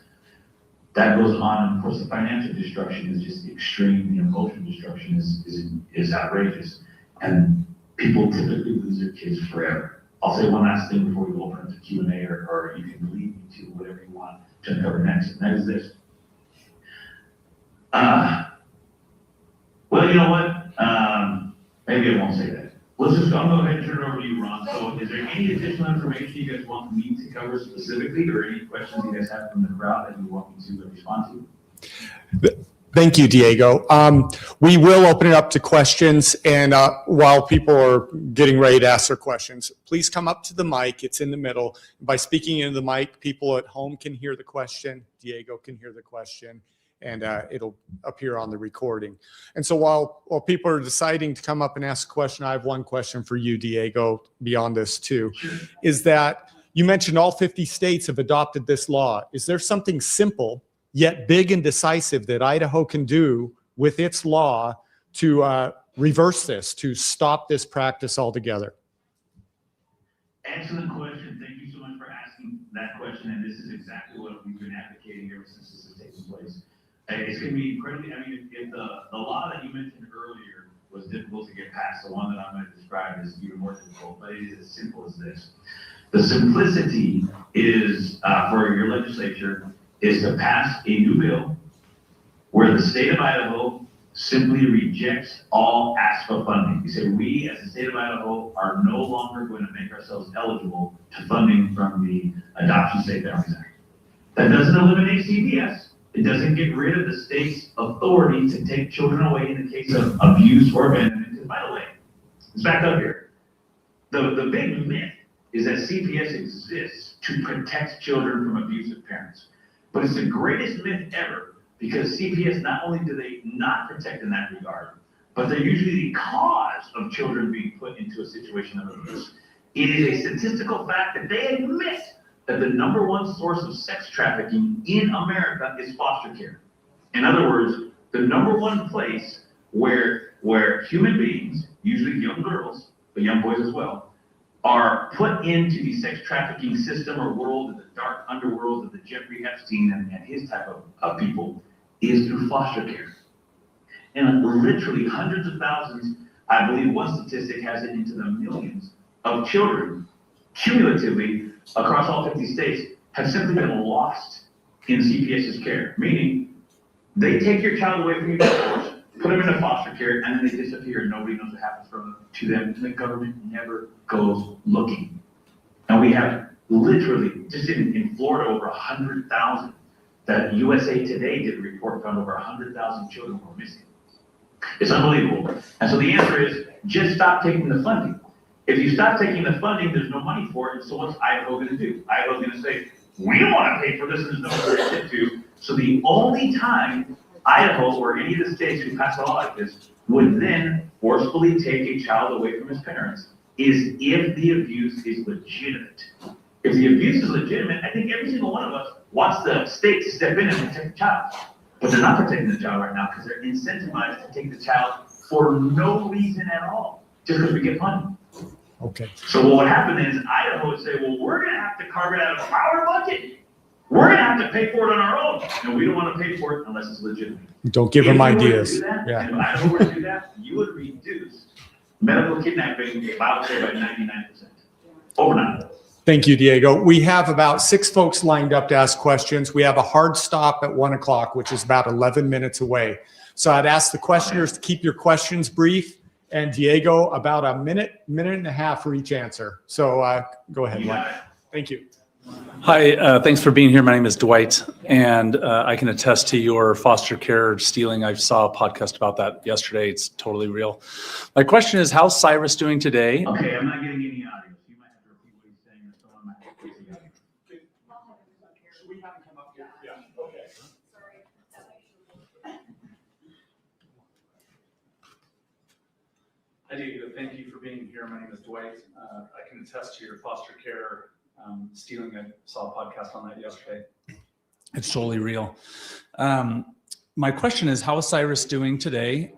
That goes on, and of course, the financial destruction is just extreme. The emotional destruction is outrageous, and people typically lose their kids forever. I'll say one last thing before we go open up to Q&A, or you can lead me to whatever you want to uncover next, and that is this. Well, you know what? Maybe I won't say that. I'm going to go ahead and turn it over to you, Ron. So is there any additional information you guys want me to cover specifically, or any questions you guys have from the crowd that you want me to respond to? Thank you, Diego. We will open it up to questions, and while people are getting ready to ask their questions, please come up to the mic. It's in the middle. By speaking into the mic, people at home can hear the question. Diego can hear the question, and it'll appear on the recording. And so while people are deciding to come up and ask a question, I have one question for you, Diego, beyond this too, is that You mentioned all 50 states have adopted this law. Is there something simple yet big and decisive that Idaho can do with its law to reverse this, to stop this practice altogether? Excellent question. Thank you so much for asking that question. And this is exactly what we've been advocating ever since this has taken place. It's going to be incredibly, I mean, if the law that you mentioned earlier was difficult to get past, the one that I'm going to describe is even more difficult, but it is as simple as this. The simplicity is, for your legislature, is to pass a new bill where the state of Idaho simply rejects all ASFA funding. You say, we as the state of Idaho are no longer going to make ourselves eligible to funding from the Adoption Safe Families Act. That doesn't eliminate CPS. It doesn't get rid of the state's authority to take children away in the case of abuse or abandonment. Because, by the way, let's back up here. The big myth is that CPS exists to protect children from abusive parents. But it's the greatest myth ever, because CPS, not only do they not protect in that regard, but they're usually the cause of children being put into a situation of abuse. It is a statistical fact that they admit that the #1 source of sex trafficking in America is foster care. In other words, the #1 place where human beings, usually young girls, but young boys as well, are put into the sex trafficking system or world, the dark underworld of the Jeffrey Epstein and his type of people, is through foster care. And literally hundreds of thousands, I believe one statistic has it into the millions of children, cumulatively across all 50 states, have simply been lost in CPS's care. Meaning, they take your child away from you by force, put them into foster care, and then they disappear. Nobody knows what happens to them, and the government never goes looking. And we have literally, just in Florida, over 100,000. That USA Today did a report, found over 100,000 children were missing. It's unbelievable. And so the answer is, just stop taking the funding. If you stop taking the funding, there's no money for it. So what's Idaho going to do? Idaho's going to say, we don't want to pay for this, and there's no money to. So the only time Idaho or any of the states who pass a law like this would then forcefully take a child away from his parents is if the abuse is legitimate. If the abuse is legitimate, I think every single one of us wants the state to step in and protect the child. But they're not protecting the child right now because they're incentivized to take the child for no reason at all, just because we get money. Okay. So what would happen is Idaho would say, well, we're going to have to carve it out of our budget. We're going to have to pay for it on our own. And we don't want to pay for it unless it's legitimate. Don't give them ideas. If Idaho were to do that, you would reduce medical kidnapping, I would say, by 99%. Overnight. Thank you, Diego. We have about 6 folks lined up to ask questions. We have a hard stop at 1 o'clock, which is about 11 minutes away. So I'd ask the questioners to keep your questions brief, and Diego about a minute and a half for each answer. So go ahead, Mike. Thank you. Hi, thanks for being here. My name is Dwight, and I can attest to your foster care stealing. I saw a podcast about that yesterday. It's totally real. My question is, how's Cyrus doing today? Okay, I'm not getting any audio. So you might have to repeat what he's saying, or someone might have to fix the audio. Should we have him come up here? Yeah, okay. Hi, Diego. Thank you for being here. My name is Dwight. I can attest to your foster care stealing. I saw a podcast on that yesterday. It's totally real. My question is, how is Cyrus doing today?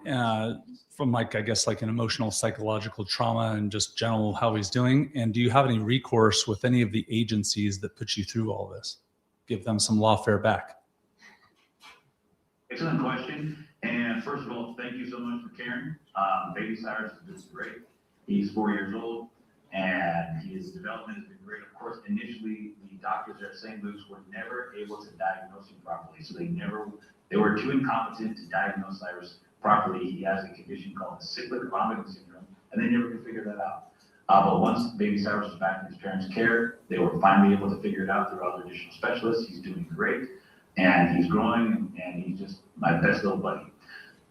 From I guess an emotional, psychological trauma and just general how he's doing. And do you have any recourse with any of the agencies that put you through all this? Give them some lawfare back. Excellent question. And first of all, thank you so much for caring. Baby Cyrus is great. He's 4 years old, and his development has been great. Of course, initially, the doctors at St. Luke's were never able to diagnose him properly. So they were too incompetent to diagnose Cyrus properly. He has a condition called the cyclic vomiting syndrome, and they never could figure that out. But once Baby Cyrus was back in his parents' care, they were finally able to figure it out through other additional specialists. He's doing great, and he's growing, and he's just my best little buddy.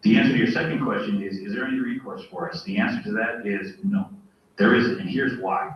The answer to your second question is there any recourse for us? The answer to that is no. There isn't, and here's why.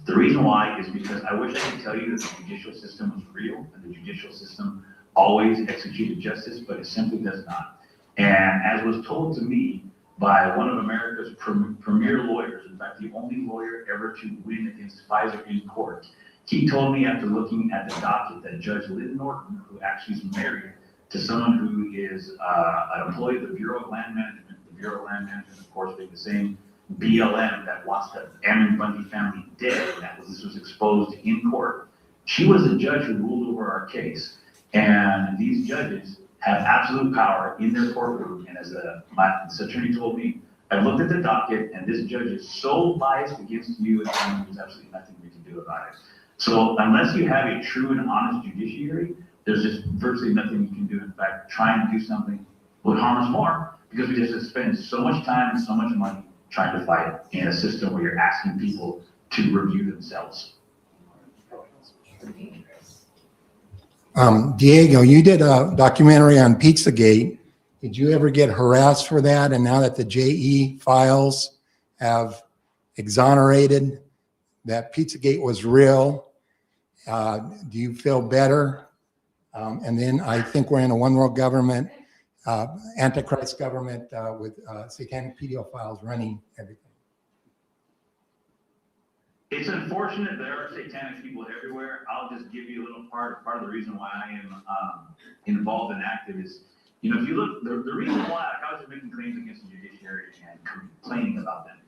The reason why is because I wish I could tell you that the judicial system was real and the judicial system always executed justice, but it simply does not. And as was told to me by one of America's premier lawyers, in fact, the only lawyer ever to win against Pfizer in court, he told me after looking at the docket that Judge Lynn Norton, who actually is married to someone who is an employee of the Bureau of Land Management, the Bureau of Land Management, of course, being the same BLM that wants the Ammon Bundy family dead, and this was exposed in court. She was the judge who ruled over our case. And these judges have absolute power in their courtroom. And as this attorney told me, I looked at the docket, and this judge is so biased against you, and there's absolutely nothing we can do about it. So unless you have a true and honest judiciary, there's just virtually nothing you can do. In fact, trying to do something would harm us more, because we just spend so much time and so much money trying to fight in a system where you're asking people to review themselves. Diego, you did a documentary on Pizzagate. Did you ever get harassed for that? And now that the JE files have exonerated that Pizzagate was real, do you feel better? And then I think we're in a one world government, Antichrist government with satanic pedophiles running everything. It's unfortunate there are satanic people everywhere. I'll just give you a little part of the reason why I am involved and active is, you know, if you look, the reason why I was making claims against the judiciary and complaining about them.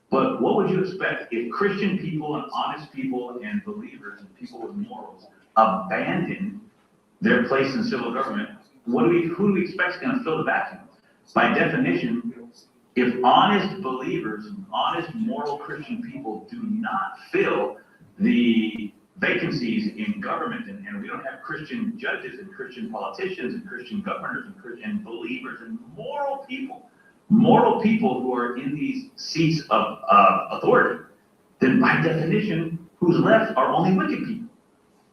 But what would you expect if Christian people and honest people and believers and people with morals abandon their place in civil government? Who do we expect is going to fill the vacuum? By definition, if honest believers and honest moral Christian people do not fill the vacancies in government, and we don't have Christian judges and Christian politicians and Christian governors and believers and moral people who are in these seats of authority, then by definition, who's left are only wicked people.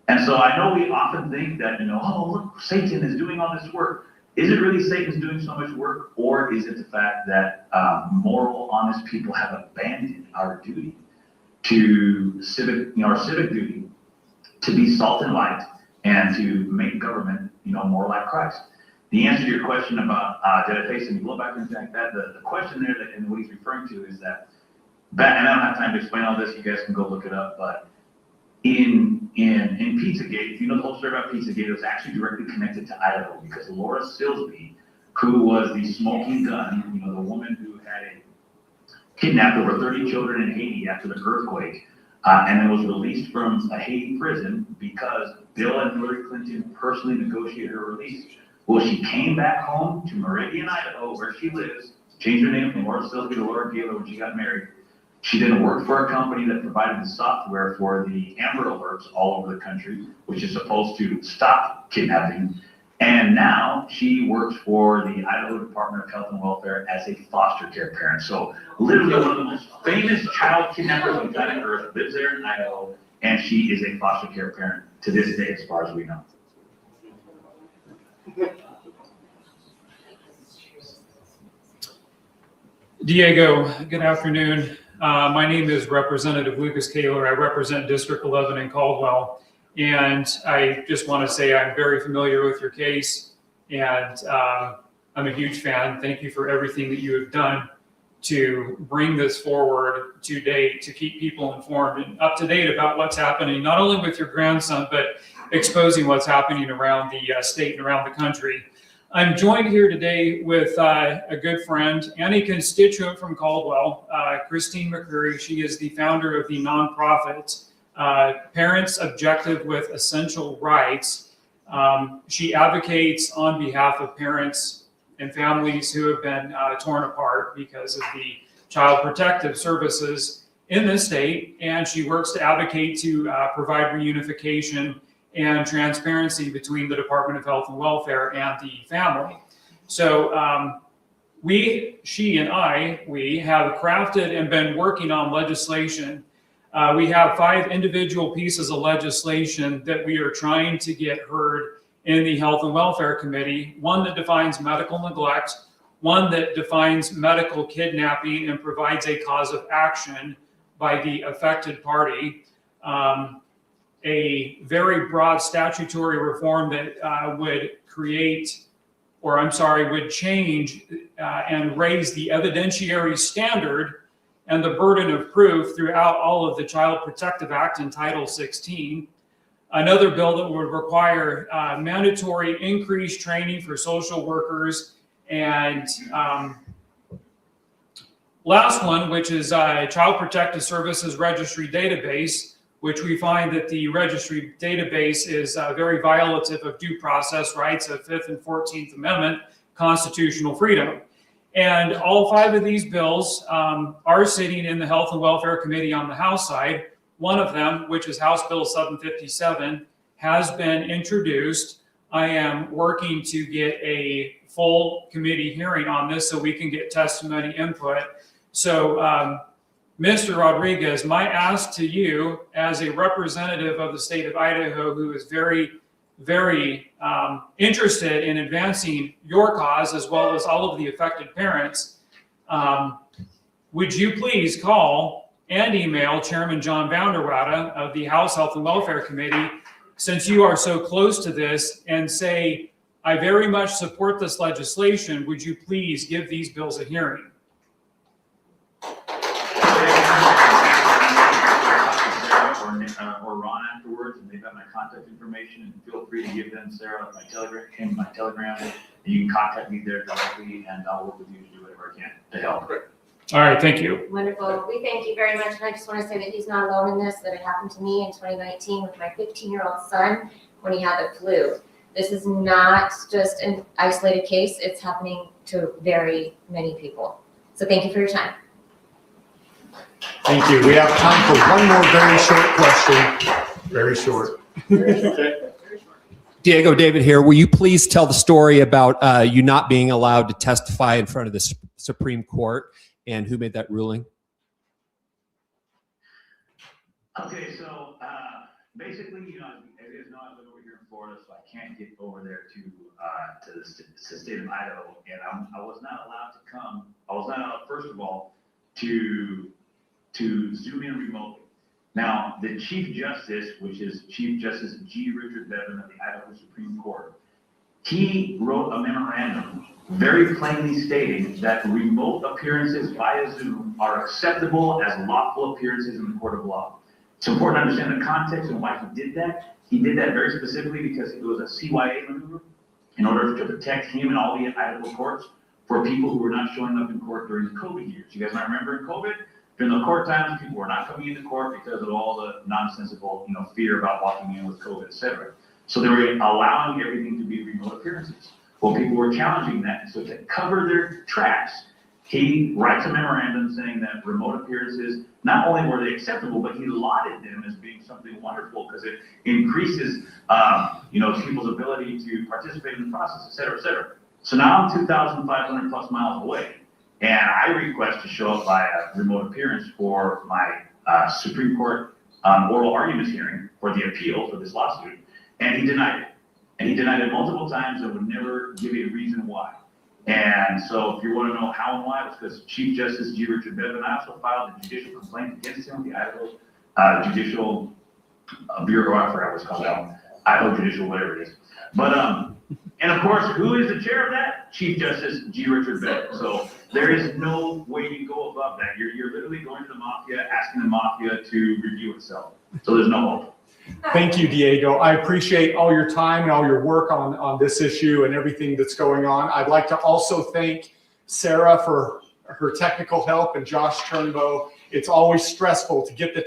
And so I know we often think that, you know, oh, look, Satan is doing all this work. Is it really Satan's doing so much work, or is it the fact that moral, honest people have abandoned our duty to our civic duty to be salt and light and to make government, you know, more like Christ? The answer to your question about did I face any blowback and things like that, the question there that, and what he's referring to is that back, and I don't have time to explain all this, you guys can go look it up, but in Pizzagate, if you know the whole story about Pizzagate, it was actually directly connected to Idaho because Laura Silsby, who was the smoking gun, you know, the woman who had kidnapped over 30 children in Haiti after the earthquake, and then was released from a Haiti prison because Bill and Hillary Clinton personally negotiated her release. Well, she came back home to Meridian, Idaho, where she lives, changed her name from Laura Silsby to Laura Gayler when she got married. She then worked for a company that provided the software for the Amber Alerts all over the country, which is supposed to stop kidnapping. And now she works for the Idaho Department of Health and Welfare as a foster care parent. So literally one of the most famous child kidnappers on planet Earth lives there in Idaho, and she is a foster care parent to this day, as far as we know. Diego, good afternoon. My name is Representative Lucas Kaler. I represent District 11 in Caldwell. And I just want to say I'm very familiar with your case, and I'm a huge fan. Thank you for everything that you have done to bring this forward to date, to keep people informed and up to date about what's happening, not only with your grandson, but exposing what's happening around the state and around the country. I'm joined here today with a good friend and a constituent from Caldwell, Christine McCreary. She is the founder of the nonprofit Parents Objective with Essential Rights. She advocates on behalf of parents and families who have been torn apart because of the child protective services in this state, and she works to advocate to provide reunification and transparency between the Department of Health and Welfare and the family. So she and I have crafted and been working on legislation. We have 5 individual pieces of legislation that we are trying to get heard in the Health and Welfare Committee. One that defines medical neglect, one that defines medical kidnapping and provides a cause of action by the affected party. A very broad statutory reform that would change and raise the evidentiary standard and the burden of proof throughout all of the Child Protective Act and Title 16. Another bill that would require mandatory increased training for social workers. And last one, which is Child Protective Services Registry Database, which we find that the registry database is very violative of due process rights of 5th and 14th Amendment constitutional freedom. And all 5 of these bills are sitting in the Health and Welfare Committee on the House side. One of them, which is House Bill 757, has been introduced. I am working to get a full committee hearing on this so we can get testimony input. So, Mr. Rodriguez, my ask to you as a representative of the state of Idaho who is very, very interested in advancing your cause as well as all of the affected parents, would you please call and email Chairman John Vanderwater of the House Health and Welfare Committee, since you are so close to this, and say, I very much support this legislation. Would you please give these bills a hearing? Or Ron afterwards, and they've got my contact information, and feel free to give them Sarah my telegram, and you can contact me there directly, and I'll work with you to do whatever I can to help. All right, thank you. Wonderful. We thank you very much, and I just want to say that he's not alone in this, that it happened to me in 2019 with my 15-year-old son when he had the flu. This is not just an isolated case, it's happening to very many people. So thank you for your time. Thank you. We have time for one more very short question. Very short. Diego, David here. Will you please tell the story about you not being allowed to testify in front of the Supreme Court and who made that ruling? Okay, so basically, you know, as you guys know, I live over here in Florida, so I can't get over there to the state of Idaho, and I was not allowed to come. I was not allowed, first of all, to zoom in remotely. Now, the Chief Justice, which is Chief Justice G. Richard Bevan of the Idaho Supreme Court, he wrote a memorandum very plainly stating that remote appearances via Zoom are acceptable as lawful appearances in the court of law. It's important to understand the context and why he did that. He did that very specifically because it was a CYA maneuver in order to protect him and all the Idaho courts for people who were not showing up in court during the COVID years. You guys might remember in COVID, during the court times, people were not coming into court because of all the nonsensical, fear about walking in with COVID, et cetera. So they were allowing everything to be remote appearances. Well, people were challenging that. So to cover their tracks, he writes a memorandum saying that remote appearances, not only were they acceptable, but he lauded them as being something wonderful because it increases, people's ability to participate in the process, et cetera, et cetera. So now I'm 2,500 plus miles away, and I request to show up by a remote appearance for my Supreme Court oral arguments hearing for the appeal for this lawsuit, and he denied it. And he denied it multiple times and would never give you a reason why. And so if you want to know how and why, it's because Chief Justice G. Richard Bevan also filed a judicial complaint against him, the Idaho Judicial Bureau, I forgot what it's called now, Idaho Judicial, whatever it is. But, and of course, who is the chair of that? Chief Justice G. Richard Bevan. So there is no way you go above that. You're literally going to the mafia, asking the mafia to review itself. So there's no hope. Thank you, Diego. I appreciate all your time and all your work on this issue and everything that's going on. I'd like to also thank Sarah for her technical help and Josh Turnbow. It's always stressful to get the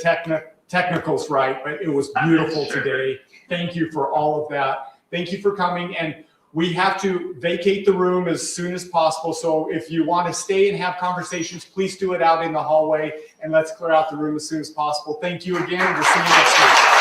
technicals right, but it was beautiful today. Thank you for all of that. Thank you for coming. And we have to vacate the room as soon as possible. So if you want to stay and have conversations, please do it out in the hallway, and let's clear out the room as soon as possible. Thank you again. We'll see you next week.